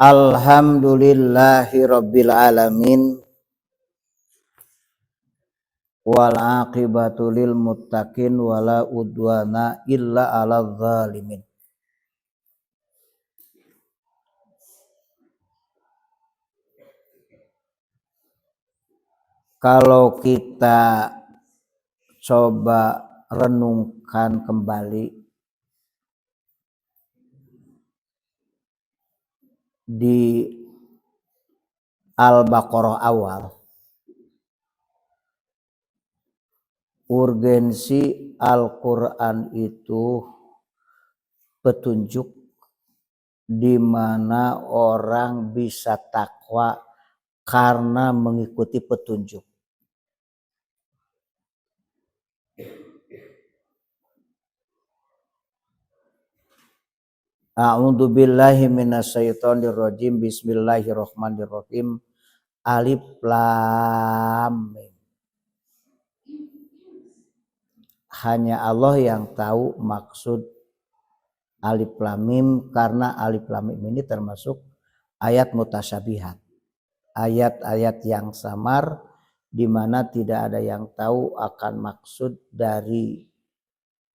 Alhamdulillahi rabbil alamin wal aqibatu lil muttaqin wala udwana illa 'alal zalimin. Kalau kita coba renungkan kembali di Al-Baqarah awal, urgensi Al-Quran itu petunjuk di mana orang bisa takwa karena mengikuti petunjuk. A'udzu billahi minasyaitonir rajim. Bismillahirrahmanirrahim. Alif lam mim. Hanya Allah yang tahu maksud alif lam mim, karena alif lam mim ini termasuk ayat mutasyabihat. Ayat-ayat yang samar di mana tidak ada yang tahu akan maksud dari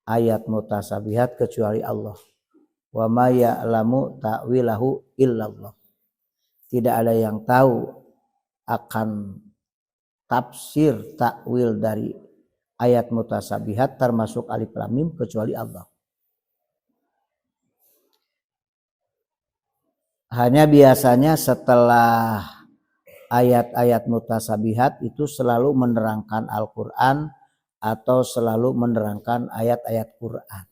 ayat mutasyabihat kecuali Allah. Wa ma ya'lamu ta'wilahu illallah. Tidak ada yang tahu akan tafsir takwil dari ayat mutasyabihat termasuk alif lam mim kecuali Allah. Hanya biasanya setelah ayat-ayat mutasyabihat itu selalu menerangkan Al-Quran atau selalu menerangkan ayat-ayat Quran.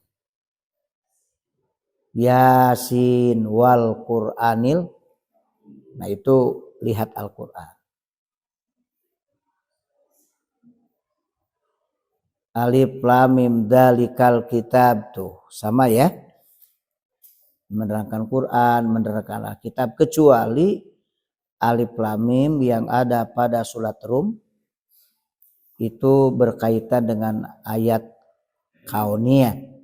Yasin wal Qur'anil. Nah itu lihat Al-Quran. Alif lam mim dalikal kitab, tuh sama ya. Menerangkan Quran, menerangkan Alkitab, kecuali alif lam mim yang ada pada surat Rum itu berkaitan dengan ayat kauniyah.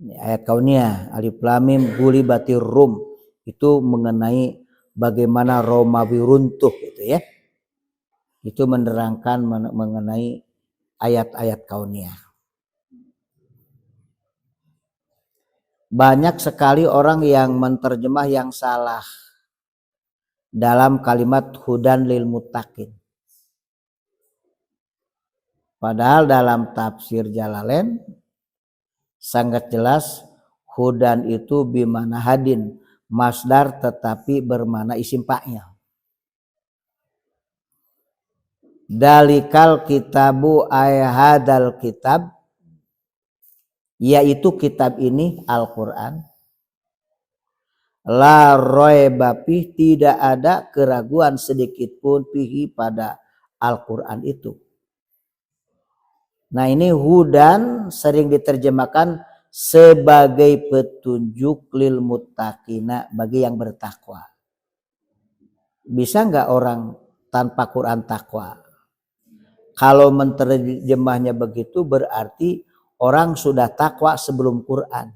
Ayat kauniyah, alif lam mim gulibatir Rum, itu mengenai bagaimana Romawi runtuh gitu ya. Itu menerangkan mengenai ayat-ayat kauniyah. Banyak sekali orang yang menterjemah yang salah dalam kalimat hudan lil muttaqin. Padahal dalam tafsir Jalalain sangat jelas hudan itu bimana hadin, masdar tetapi bermana isim fa'il. Dalikal kitabu ayhadal kitab, yaitu kitab ini Al-Quran. La raiba fih, tidak ada keraguan sedikit pun fihi pada Al-Quran itu. Nah ini hudan sering diterjemahkan sebagai petunjuk lil muttaqina, bagi yang bertakwa. Bisa nggak orang tanpa Quran takwa? Kalau menerjemahnya begitu berarti orang sudah takwa sebelum Quran.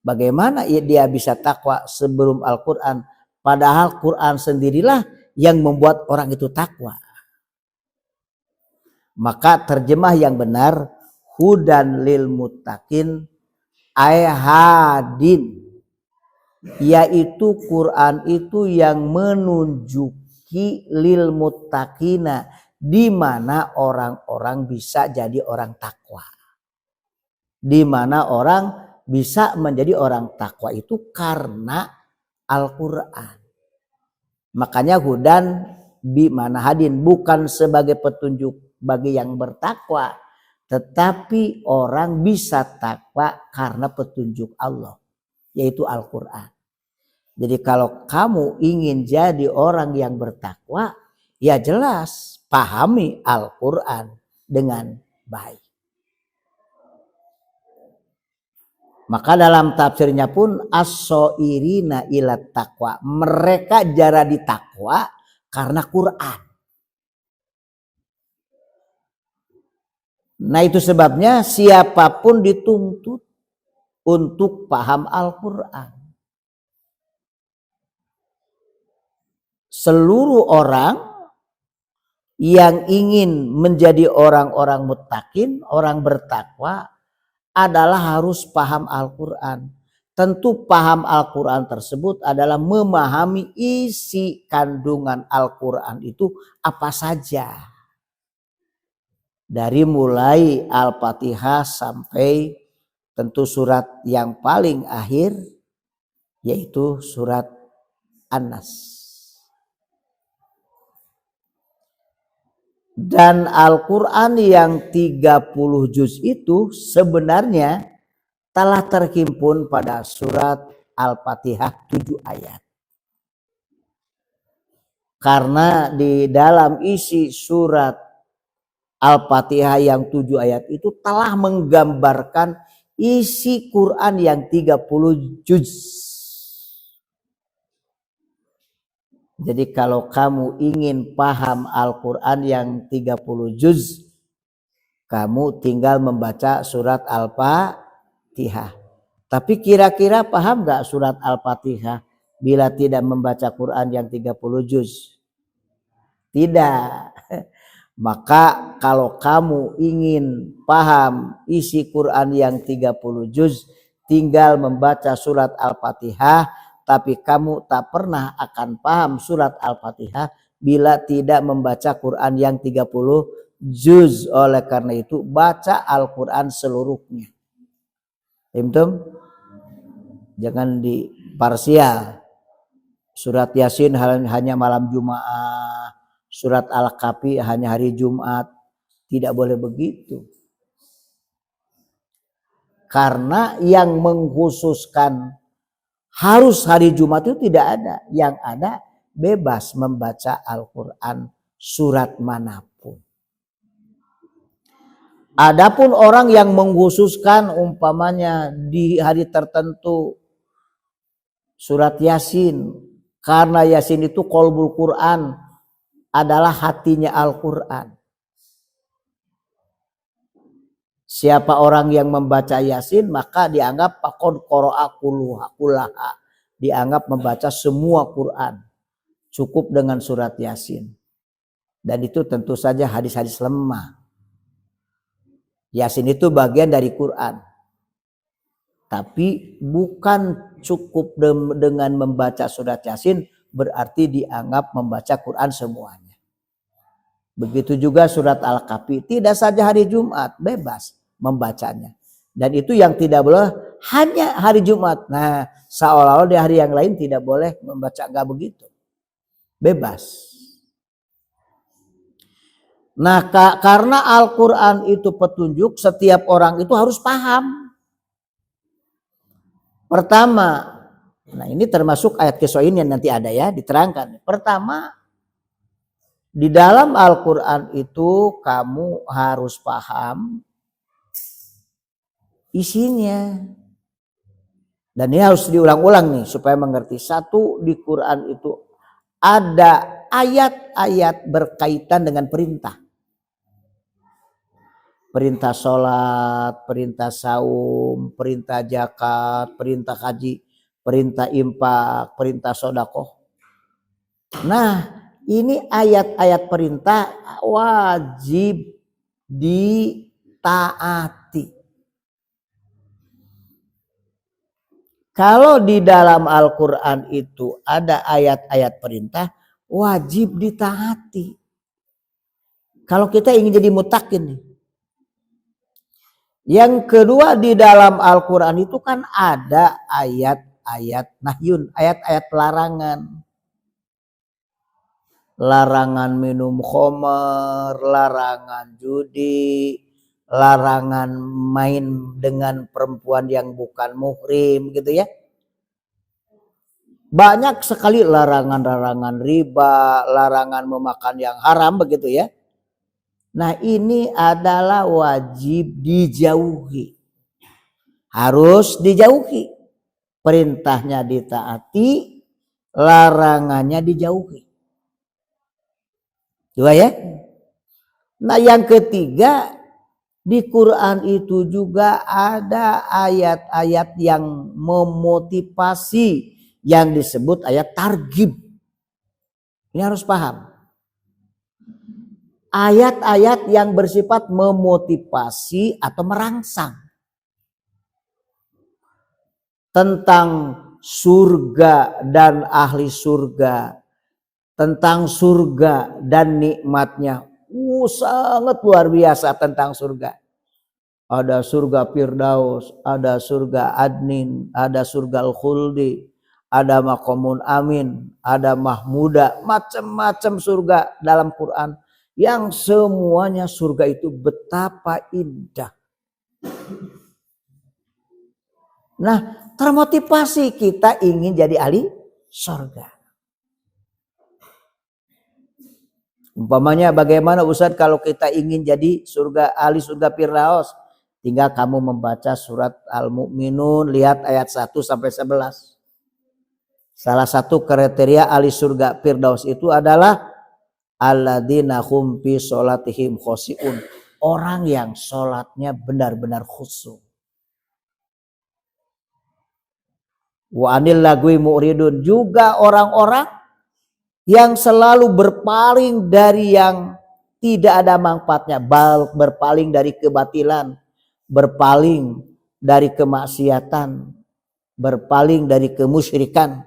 Bagaimana dia bisa takwa sebelum Al-Quran? Padahal Quran sendirilah yang membuat orang itu takwa. Maka terjemah yang benar hudan lil muttaqin ay hadin, yaitu Quran itu yang menunjuki lil muttaqina, di mana orang-orang bisa jadi orang takwa. Di mana orang bisa menjadi orang takwa itu karena Al-Quran. Makanya hudan bi mana hadin, bukan sebagai petunjuk bagi yang bertakwa, tetapi orang bisa takwa karena petunjuk Allah, yaitu Al-Quran. Jadi kalau kamu ingin jadi orang yang bertakwa, ya jelas pahami Al-Quran dengan baik. Maka dalam tafsirnya pun as-soirina ila taqwa, mereka jadi takwa karena Quran. Nah itu sebabnya siapapun dituntut untuk paham Al-Quran. seluruh orang yang ingin menjadi orang-orang muttaqin, orang bertakwa adalah harus paham Al-Quran. Tentu paham Al-Quran tersebut adalah memahami isi kandungan Al-Quran itu apa saja. Dari mulai Al-Fatihah sampai tentu surat yang paling akhir yaitu surat An-Nas. Dan Al-Quran yang 30 juz itu sebenarnya telah terhimpun pada surat Al-Fatihah 7 ayat. Karena di dalam isi surat Al-Fatihah yang 7 ayat itu telah menggambarkan isi Quran yang 30 juz. Jadi kalau kamu ingin paham Al-Quran yang 30 juz, kamu tinggal membaca surat Al-Fatihah. Tapi kira-kira paham gak surat Al-Fatihah bila tidak membaca Quran yang 30 juz? Tidak. Maka kalau kamu ingin paham isi Quran yang 30 juz, tinggal membaca surat Al-Fatihah. Tapi kamu tak pernah akan paham surat Al-Fatihah bila tidak membaca Quran yang 30 juz. Oleh karena itu baca Al-Quran seluruhnya. Imtum? Jangan di parsial. Surat Yasin hanya malam Jumat. Surat Al-Kahfi hanya hari Jumat. Tidak boleh begitu. Karena yang mengkhususkan harus hari Jumat itu tidak ada. Yang ada bebas membaca Al-Quran surat manapun. Adapun orang yang mengkhususkan umpamanya di hari tertentu surat Yasin. Karena Yasin itu qalbul Quran, adalah hatinya Al-Quran. Siapa orang yang membaca Yasin maka dianggap faqad qara'a kullaha. Dianggap membaca semua Quran. Cukup dengan surat Yasin. Dan itu tentu saja hadis-hadis lemah. Yasin itu bagian dari Quran. Tapi bukan cukup dengan membaca surat Yasin berarti dianggap membaca Quran semuanya. Begitu juga surat Al-Kahfi. Tidak saja hari Jumat, bebas membacanya. Dan itu yang tidak boleh hanya hari Jumat. Nah, seolah-olah di hari yang lain tidak boleh membaca, enggak begitu. Bebas. Nah, karena Al-Quran itu petunjuk, setiap orang itu harus paham. Pertama, nah ini termasuk ayat kesoin yang nanti ada ya, diterangkan. Pertama, di dalam Al-Quran itu kamu harus paham isinya. Dan ini harus diulang-ulang nih supaya mengerti. Satu, di Quran itu ada ayat-ayat berkaitan dengan perintah. Perintah sholat, perintah saum, perintah zakat, perintah haji, perintah infak, perintah sedekah. Nah, ini ayat-ayat perintah wajib ditaati. Kalau di dalam Al-Quran itu ada ayat-ayat perintah, wajib ditaati. Kalau kita ingin jadi muttaqin nih. Yang kedua, di dalam Al-Quran itu kan ada ayat-ayat nahyun, ayat-ayat larangan. Larangan minum khamar, larangan judi, larangan main dengan perempuan yang bukan muhrim gitu ya. Banyak sekali larangan-larangan riba, larangan memakan yang haram begitu ya. Nah, ini adalah wajib dijauhi. Harus dijauhi. Perintahnya ditaati, larangannya dijauhi. Dua ya. Nah, yang ketiga, di Quran itu juga ada ayat-ayat yang memotivasi yang disebut ayat targhib. Ini harus paham. Ayat-ayat yang bersifat memotivasi atau merangsang tentang surga dan ahli surga, tentang surga dan nikmatnya. Sangat luar biasa tentang surga. Ada surga Firdaus, ada surga Adnin, ada surga Al-Khuldi, ada Maqamun Amin, ada Mahmuda, macam-macam surga dalam Quran. Yang semuanya surga itu betapa indah. Nah, termotivasi kita ingin jadi ahli surga. Umpamanya bagaimana Ustaz kalau kita ingin jadi ahli surga Firdaus? Tinggal kamu membaca surat Al-Mu'minun, lihat ayat 1 sampai 11. Salah satu kriteria ahli surga Firdaus itu adalah alladzina hum fi sholatihim khoshi'un. Orang yang sholatnya benar-benar khusyuk. Wa anil lagwi mu'ridun, juga orang-orang yang selalu berpaling dari yang tidak ada manfaatnya, berpaling dari kebatilan, berpaling dari kemaksiatan, berpaling dari kemusyrikan.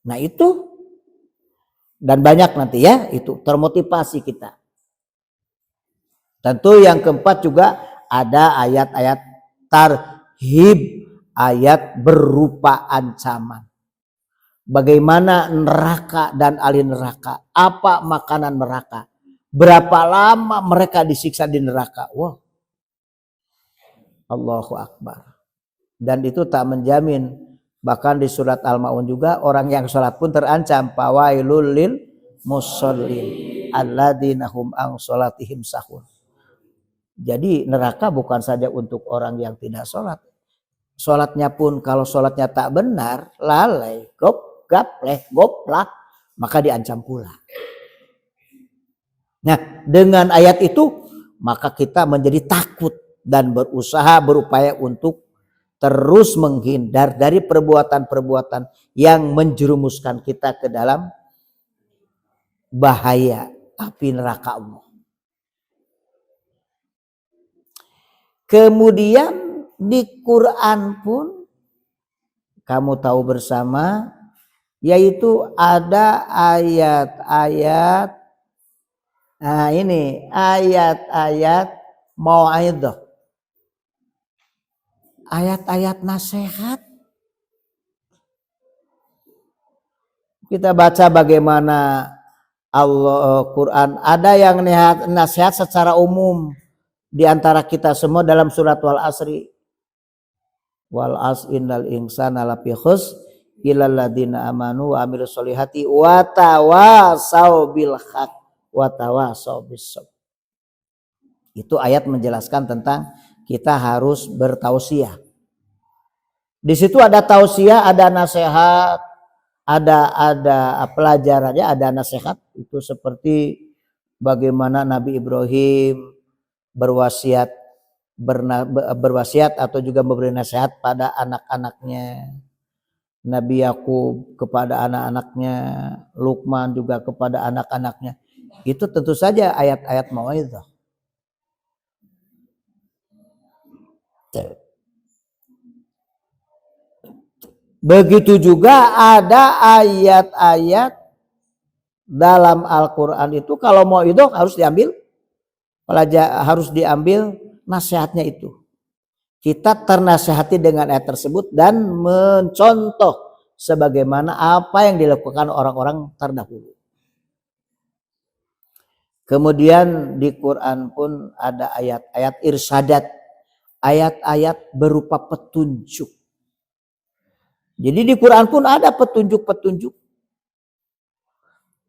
Nah itu, dan banyak nanti ya, itu termotivasi kita. Tentu yang keempat juga ada ayat-ayat tarhib, ayat berupa ancaman. Bagaimana neraka dan ahli neraka, apa makanan neraka, berapa lama mereka disiksa di neraka. Wah, Allahu Akbar. Dan itu tak menjamin. Bahkan di surat Al-Ma'un juga orang yang sholat pun terancam. Fawailul lil musallin alladzina hum an sholatihim sahun. Jadi neraka bukan saja untuk orang yang tidak sholat. Sholatnya pun kalau sholatnya tak benar, lalai, gapleh, goplak, maka diancam pula. Nah, dengan ayat itu maka kita menjadi takut dan berusaha berupaya untuk terus menghindar dari perbuatan-perbuatan yang menjerumuskan kita ke dalam bahaya api neraka Allah. Kemudian di Quran pun kamu tahu bersama, yaitu ada ayat-ayat, nah ini ayat-ayat mau'idhah, ayat-ayat nasihat. Kita baca bagaimana Allah Quran ada yang nasihat secara umum di antara kita semua dalam surat Wal Asri. Wal as innal insana lafi khusr illal ladzina amanu wa amilus solihati wa tawasau bil haq wa tawasau bis sabr. Itu ayat menjelaskan tentang kita harus bertausiah. Di situ ada tausiah, ada nasihat, ada pelajarannya, ada nasihat. Itu seperti bagaimana Nabi Ibrahim berwasiat atau juga memberi nasihat pada anak-anaknya. Nabi Yakub kepada anak-anaknya, Luqman juga kepada anak-anaknya. Itu tentu saja ayat-ayat mau'izah. Begitu juga ada ayat-ayat dalam Al-Quran itu kalau mau'izah harus diambil nasihatnya itu. Kita ternasihati dengan ayat tersebut dan mencontoh sebagaimana apa yang dilakukan orang-orang terdahulu. Kemudian di Quran pun ada ayat-ayat irsyadat, ayat-ayat berupa petunjuk. Jadi di Quran pun ada petunjuk-petunjuk.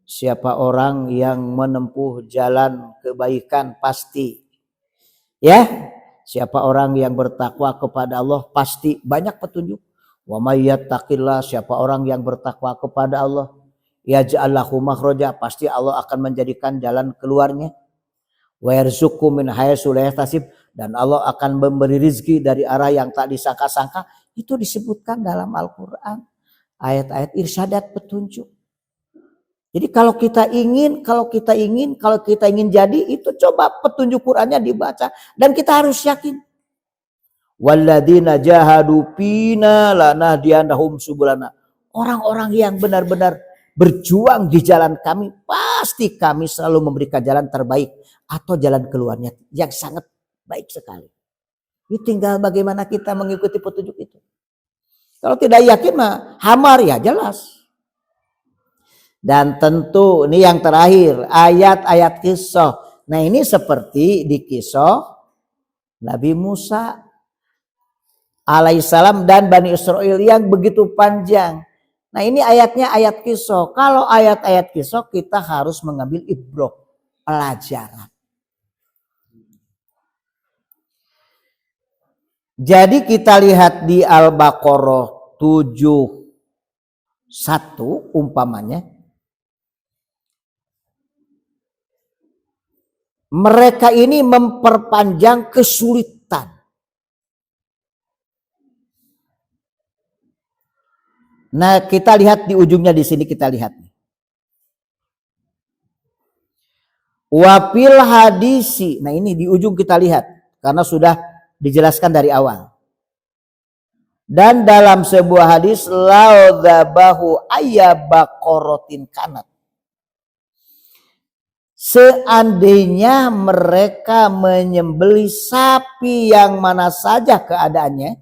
Siapa orang yang menempuh jalan kebaikan pasti, ya, siapa orang yang bertakwa kepada Allah pasti banyak petunjuk. Wa may yattaqillah, siapa orang yang bertakwa kepada Allah, yaj'al lahu makhraja, pasti Allah akan menjadikan jalan keluarnya. Wa yarzuqhu min haitsu la yahtasib, dan Allah akan memberi rizki dari arah yang tak disangka-sangka. Itu disebutkan dalam Al-Quran. Ayat-ayat irsyadat, petunjuk. Jadi kalau kita ingin jadi, itu coba petunjuk Qur'annya dibaca dan kita harus yakin. Walladzina jahadu fina lanahdiyannahum subulana. Orang-orang yang benar-benar berjuang di jalan kami, pasti kami selalu memberikan jalan terbaik atau jalan keluarnya yang sangat baik sekali. Ini tinggal bagaimana kita mengikuti petunjuk itu. Kalau tidak yakin mah hamar ya jelas. Dan tentu ini yang terakhir, ayat-ayat kisah. Nah ini seperti di kisah Nabi Musa alaihissalam dan Bani Israel yang begitu panjang. Nah ini ayatnya ayat kisah. Kalau ayat-ayat kisah kita harus mengambil ibrah, pelajaran. Jadi kita lihat di Al-Baqarah 71 umpamanya. Mereka ini memperpanjang kesulitan. Nah, kita lihat di ujungnya di sini kita lihat. Wafil hadisi. Nah, ini di ujung kita lihat karena sudah dijelaskan dari awal. Dan dalam sebuah hadis laudzabahu ayyabaqaratin kanat. Seandainya mereka menyembelih sapi yang mana saja keadaannya,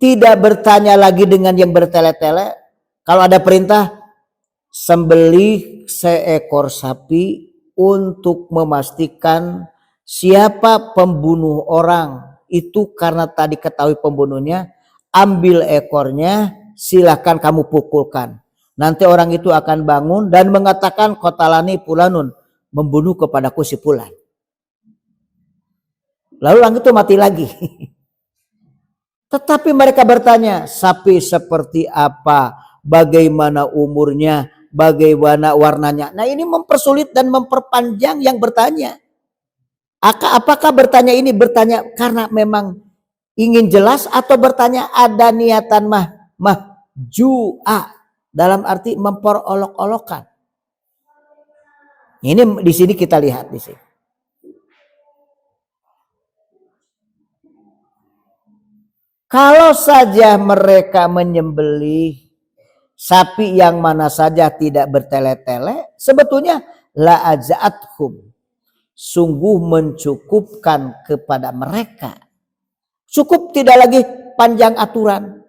tidak bertanya lagi dengan yang bertele-tele. Kalau ada perintah, sembelih seekor sapi untuk memastikan siapa pembunuh orang itu, karena tadi ketahui pembunuhnya, ambil ekornya, silahkan kamu pukulkan. Nanti orang itu akan bangun dan mengatakan qatalani fulanun, membunuh kepadaku si fulan. Lalu orang itu mati lagi. Tetapi mereka bertanya, sapi seperti apa, bagaimana umurnya, bagaimana warnanya. Nah ini mempersulit dan memperpanjang yang bertanya. Apakah bertanya ini bertanya karena memang ingin jelas atau bertanya ada niatan mahju'a, dalam arti memperolok-olokan. Ini di sini kita lihat di sini. Kalau saja mereka menyembelih sapi yang mana saja tidak bertele-tele, sebetulnya la aja'athum, sungguh mencukupkan kepada mereka. Cukup, tidak lagi panjang aturan.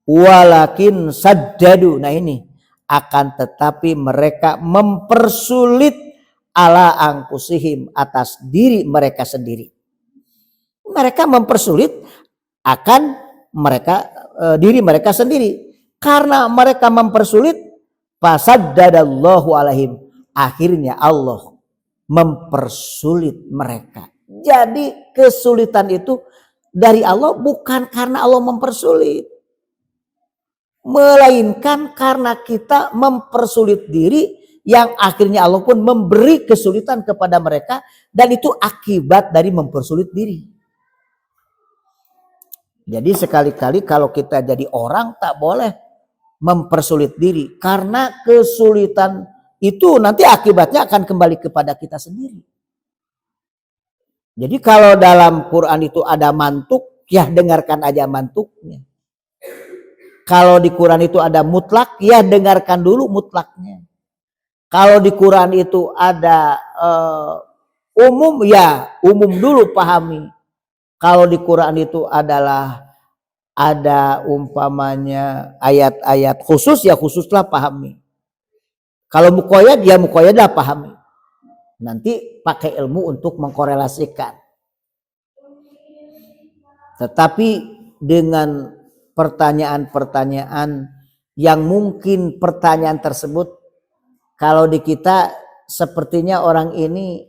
Walakin saddadu, nah ini, akan tetapi mereka mempersulit ala angkusihim, atas diri mereka sendiri. Mereka mempersulit akan mereka diri mereka sendiri. Karena mereka mempersulit, fasaddadallahu alaihim, akhirnya Allah mempersulit mereka. Jadi kesulitan itu dari Allah, bukan karena Allah mempersulit, melainkan karena kita mempersulit diri, yang akhirnya Allah pun memberi kesulitan kepada mereka, dan itu akibat dari mempersulit diri. Jadi sekali-kali kalau kita jadi orang tak boleh mempersulit diri, karena kesulitan itu nanti akibatnya akan kembali kepada kita sendiri. Jadi kalau dalam Quran itu ada mantuk, ya dengarkan aja mantuknya. Kalau di Quran itu ada mutlak, ya dengarkan dulu mutlaknya. Kalau di Quran itu ada umum, ya umum dulu pahami. Kalau di Quran itu adalah ada umpamanya ayat-ayat khusus, ya khususlah pahami. Kalau muqayyad, ya muqayyadlah pahami. Nanti pakai ilmu untuk mengkorelasikan. Tetapi dengan pertanyaan-pertanyaan yang mungkin pertanyaan tersebut kalau di kita sepertinya orang ini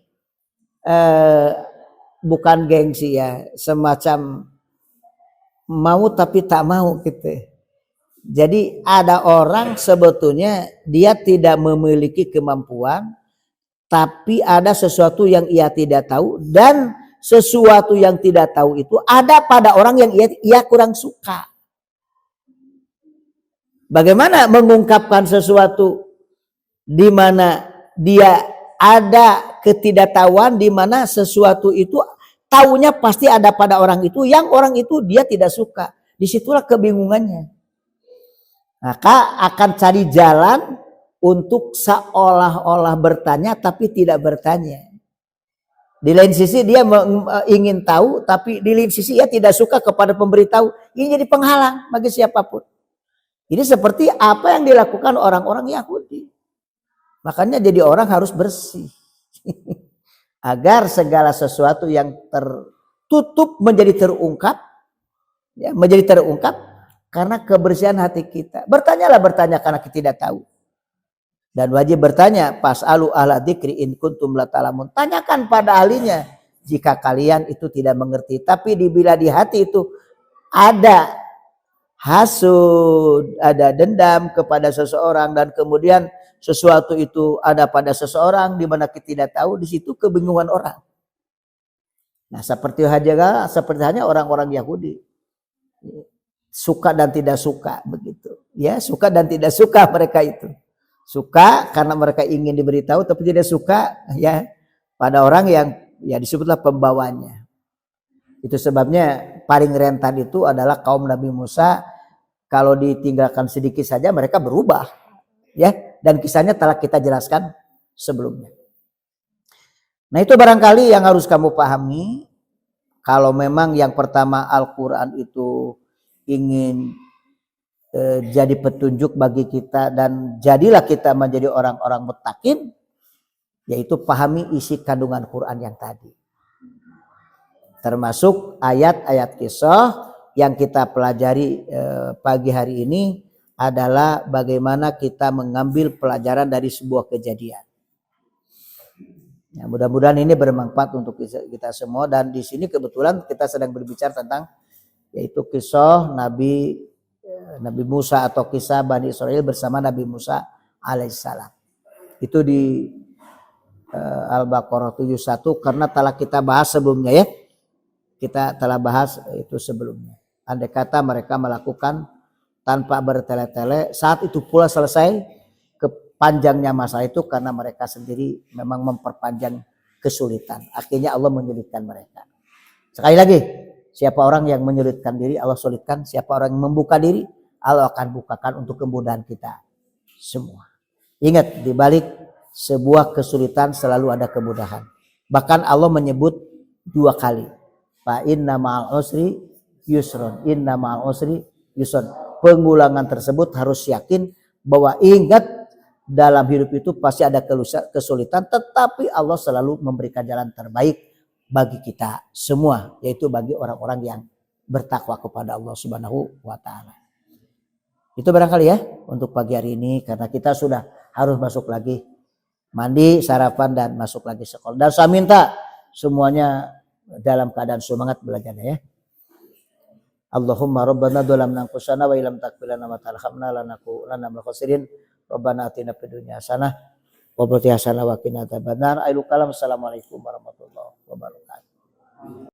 bukan gengsi ya, semacam mau tapi tak mau gitu. Jadi ada orang sebetulnya dia tidak memiliki kemampuan, tapi ada sesuatu yang ia tidak tahu, dan sesuatu yang tidak tahu itu ada pada orang yang ia kurang suka. Bagaimana mengungkapkan sesuatu di mana dia ada ketidaktahuan, di mana sesuatu itu taunya pasti ada pada orang itu, yang orang itu dia tidak suka. Disitulah kebingungannya. Maka akan cari jalan untuk seolah-olah bertanya tapi tidak bertanya. Di lain sisi dia ingin tahu, tapi di lain sisi ia tidak suka kepada pemberitahu. Ini jadi penghalang bagi siapapun. Ini seperti apa yang dilakukan orang-orang Yahudi. Makanya jadi orang harus bersih. Agar segala sesuatu yang tertutup menjadi terungkap. Ya, menjadi terungkap karena kebersihan hati kita. Bertanyalah bertanya karena kita tidak tahu. Dan wajib bertanya, pas'alu ahla dzikri in kuntum la ta'lamun. Tanyakan pada ahlinya jika kalian itu tidak mengerti. Tapi bila di hati itu ada hasud, ada dendam kepada seseorang, dan kemudian sesuatu itu ada pada seseorang di mana kita tidak tahu, di situ kebingungan orang. Nah, seperti hanya orang-orang Yahudi. Suka dan tidak suka begitu. Ya, suka dan tidak suka mereka itu. Suka karena mereka ingin diberitahu, tapi tidak suka ya pada orang yang ya disebutlah pembawanya. Itu sebabnya paling rentan itu adalah kaum Nabi Musa. Kalau ditinggalkan sedikit saja mereka berubah, ya. Dan kisahnya telah kita jelaskan sebelumnya. Nah, itu barangkali yang harus kamu pahami. Kalau memang yang pertama Al-Quran itu ingin jadi petunjuk bagi kita dan jadilah kita menjadi orang-orang muttaqin, yaitu pahami isi kandungan Quran yang tadi. Termasuk ayat-ayat kisah yang kita pelajari pagi hari ini adalah bagaimana kita mengambil pelajaran dari sebuah kejadian. Ya, mudah-mudahan ini bermanfaat untuk kita semua, dan di sini kebetulan kita sedang berbicara tentang yaitu kisah Nabi Musa atau kisah Bani Israel bersama Nabi Musa alaihissalam. Itu di Al-Baqarah 71 karena telah kita bahas sebelumnya ya. Kita telah bahas itu sebelumnya. Andai kata mereka melakukan tanpa bertele-tele, saat itu pula selesai kepanjangnya masalah itu karena mereka sendiri memang memperpanjang kesulitan. Akhirnya Allah menyulitkan mereka. Sekali lagi, siapa orang yang menyulitkan diri, Allah sulitkan. Siapa orang yang membuka diri, Allah akan bukakan untuk kemudahan kita semua. Ingat, di balik sebuah kesulitan selalu ada kemudahan. Bahkan Allah menyebut 2 kali. Fa inna ma'al usri yusron. Inna ma'al usri yusron. Pengulangan tersebut harus yakin bahwa ingat dalam hidup itu pasti ada kesulitan, tetapi Allah selalu memberikan jalan terbaik bagi kita semua, yaitu bagi orang-orang yang bertakwa kepada Allah Subhanahu wa taala. Itu barangkali ya untuk pagi hari ini, karena kita sudah harus masuk lagi mandi, sarapan, dan masuk lagi sekolah. Dan saya minta semuanya dalam keadaan semangat belajarnya ya. Allahumma rabbana dzalamna anfusana wa illam taghfir lana wa tarhamna lanakunanna minal khasirin. Rabbana atina fid dunya hasanah wa fil akhirati hasanah wa qina adzabannar. Assalamualaikum warahmatullahi wabarakatuh.